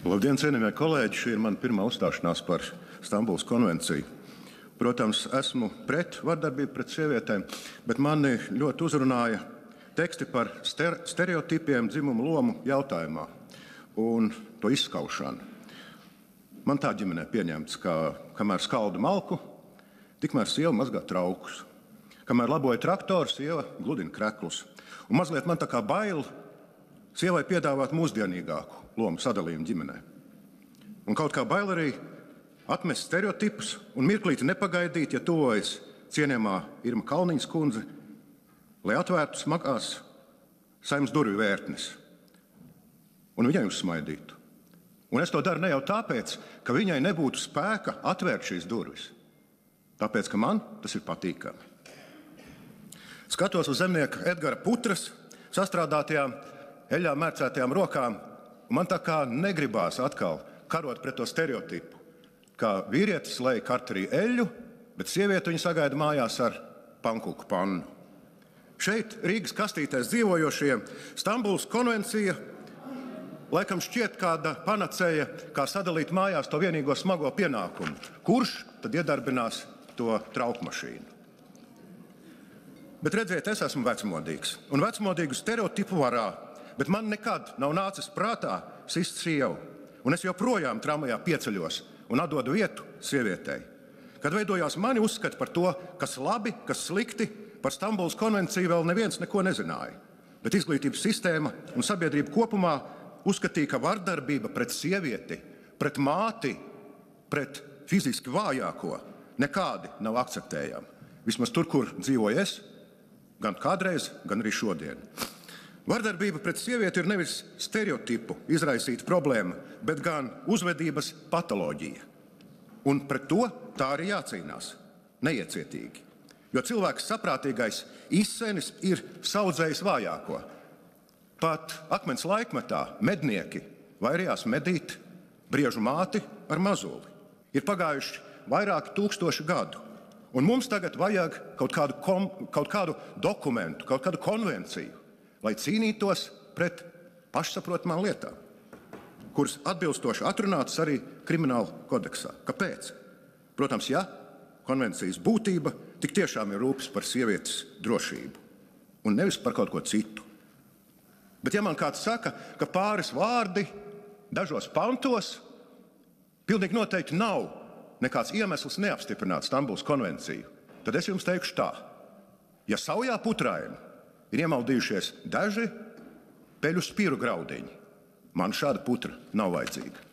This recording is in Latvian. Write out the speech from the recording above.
Labdien, cienījamie kolēģi! Šī ir mana pirmā uzstāšanās par Stambulas konvenciju. Protams, esmu pret vardarbību pret sievietēm, bet mani ļoti uzrunāja teksti par stereotipiem dzimumu lomu jautājumā un to izskaušanu. Man tā ģimenē pieņemts, ka kamēr skalda malku, tikmēr sieva mazgā traukus. Kamēr laboja traktoru, sieva gludina kreklus. Un mazliet man tā kā bail sievai piedāvāt mūsdienīgāku lomu sadalījumu ģimenē. Un kaut kā bail arī atmest stereotipus un mirklīti nepagaidīt, ja tuvojas cienījamā Irma Kalniņas kundze, lai atvērtu smagās Saeimas durvju vērtnes un viņai uzsmaidītu. Un es to daru ne jau tāpēc, ka viņai nebūtu spēka atvērt šīs durvis, tāpēc, ka man tas ir patīkami. Skatos uz zemnieka Edgara Putras sastrādātajām, eļļā mērcētajām rokām, un man tā kā negribās atkal karot pret to stereotipu, ka vīrietis lej karterī eļļu, bet sieviete viņu sagaida mājās ar pankūku pannu. Šeit Rīgas kastītēs dzīvojošie Stambulas konvencija laikam šķiet kāda panacēja, kā sadalīt mājās to vienīgo smago pienākumu. Kurš tad iedarbinās to traukmašīnu? Bet redziet, es esmu vecmodīgs, un vecmodīgu stereotipu varā, bet man nekad nav nācis prātā sist sievu, un es joprojām tramvajā pieceļos un atdodu vietu sievietei. Kad veidojās mani uzskati par to, kas labi, kas slikti, par Stambulas konvenciju vēl neviens neko nezināja. Bet izglītības sistēma un sabiedrība kopumā uzskatīja, ka vardarbība pret sievieti, pret māti, pret fiziski vājāko nekādi nav akceptējami. Vismaz tur, kur dzīvoju es, gan kādreiz, gan arī šodien. Vardarbība pret sievieti ir nevis stereotipu izraisīta problēma, bet gan uzvedības patoloģija. Un pret to tā arī jācīnās, neiecietīgi. Jo cilvēks saprātīgais izsenis ir saudzējis vājāko. Pat akmens laikmetā mednieki vairījās medīt briežu māti ar mazuli. Ir pagājuši vairāki tūkstoši gadu. Un mums tagad vajag kaut kādu dokumentu, kaut kādu konvenciju, lai cīnītos pret pašsaprotamām lietām, kuras atbilstoši atrunātas arī Krimināla kodeksā. Kāpēc? Protams, ja konvencijas būtība tik tiešām ir rūpes par sievietes drošību un nevis par kaut ko citu. Bet ja man kāds saka, ka pāris vārdi dažos pantos pilnīgi noteikti nav nekāds iemesls neapstiprināt Stambulas konvenciju, tad es jums teikšu tā. Ja saujā putrājiem ir iemaldījušies daži peļu spīru graudiņi, man šāda putra nav vajadzīga.